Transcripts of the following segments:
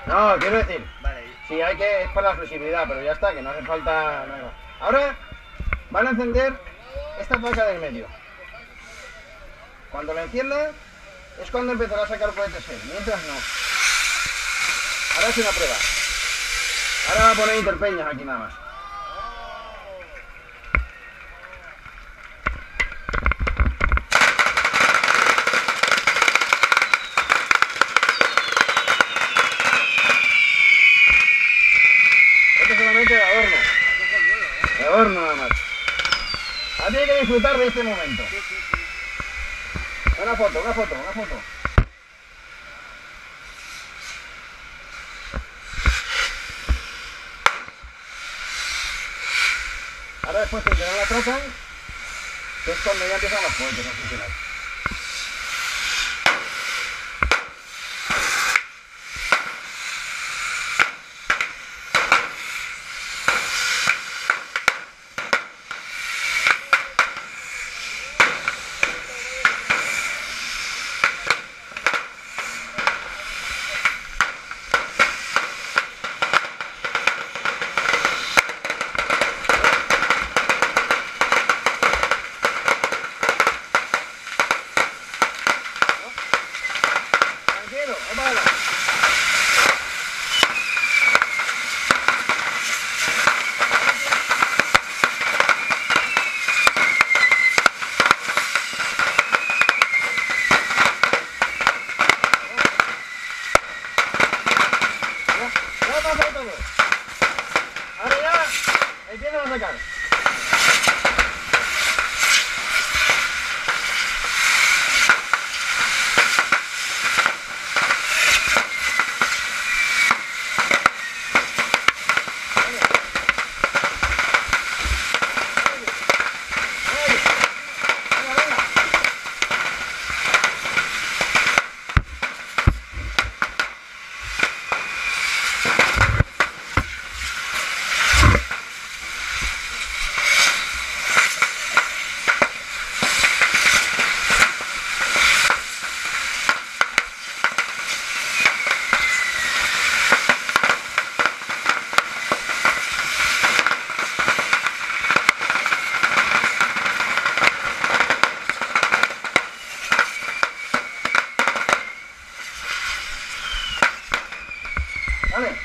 No, quiero decir, sí hay que, es para la flexibilidad, pero ya está, que no hace falta nada. Ahora van a encender esta placa del medio. Cuando la encienda es cuando empezará a sacar cohetes él, mientras no. Ahora es una prueba. Ahora va a poner interpeñas aquí nada más. Esto es solamente de adorno. De adorno nada más. Ahora tiene que disfrutar de este momento. Una foto, una foto, una foto. Ahora después te la trocan, que es cuando ya empiezan los cohetes a funcionar. Tranquilo, apágala. Ya ha pasado todo. Ahora ya empiezan a sacar. Vale.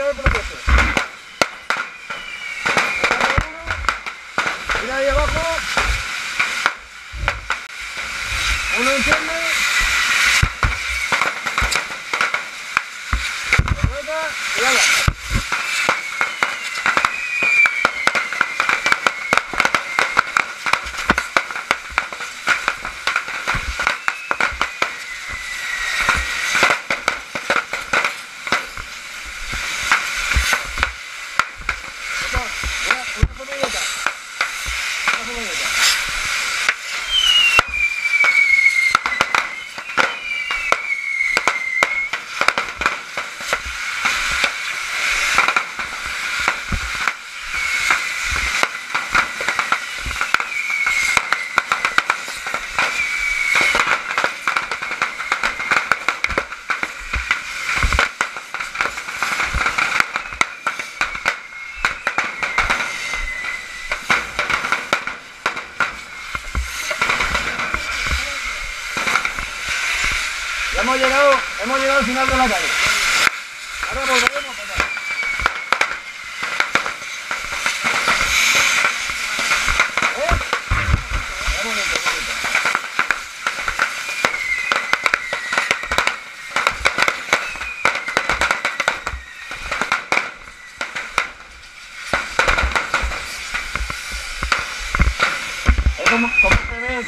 mira el proceso. Mira ahí abajo. Uno enciende. Y ala. Hemos llegado al final de la calle. Ahora volveremos para acá. Qué bonito, qué bonito.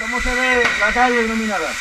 ¿Cómo se ve la calle iluminada?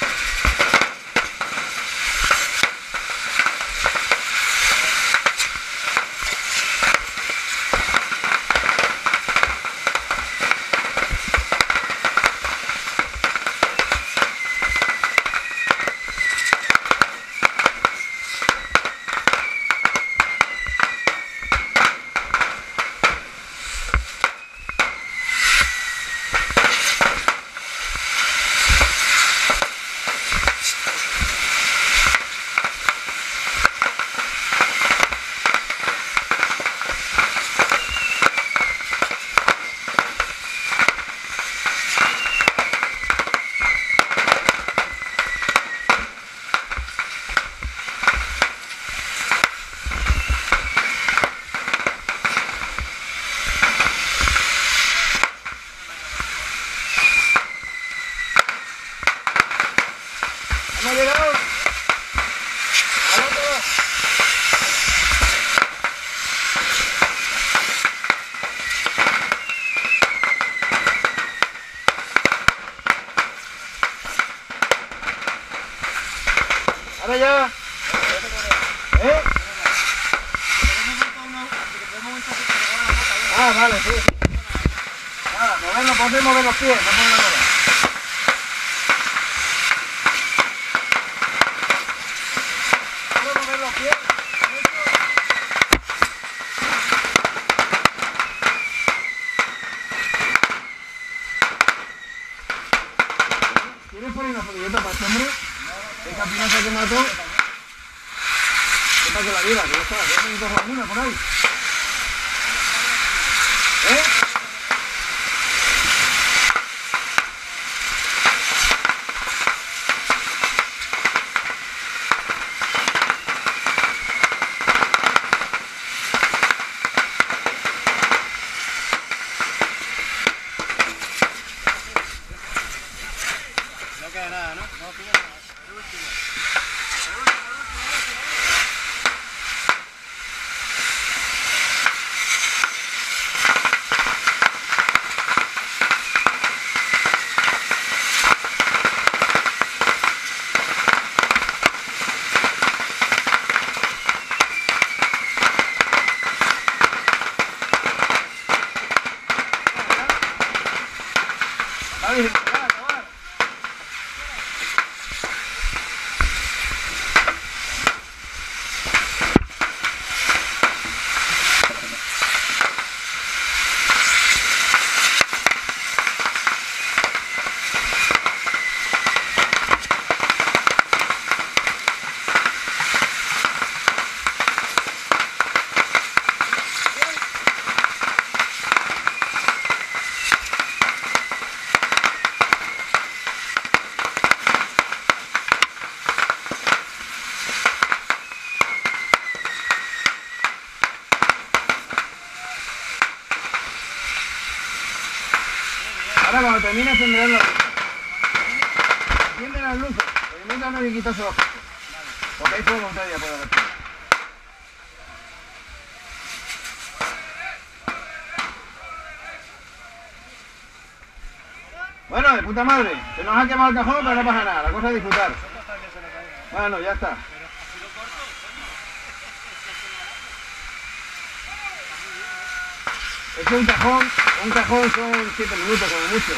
Hemos llegado al otro lado. Ahora ya. Ah, vale, sí. Podemos mover los pies, no podemos mover. ¿Quieres poner una fotilleta para este hombre? El capinazo que mató. ¿Qué pasa que la vida? ¿Qué está? ¿Ya te cojo alguna por ahí? ¿Eh? No queda nada, ¿no? No queda nada. El último. termine encenderán las luces. Encienden las luces, pero mientras no hay que quitarse los cascos. Porque hay fuego todavía por la vecina. Bueno, de puta madre, se nos ha quemado el cajón, pero no pasa nada, la cosa es disfrutar. Bueno, ya está. Es que un cajón son 7 minutos como mucho.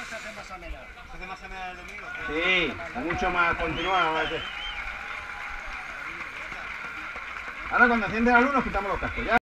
¿Se hace más amena el domingo? Sí, mucho más continuado. Ahora cuando enciende la luz nos quitamos los cascos. Ya.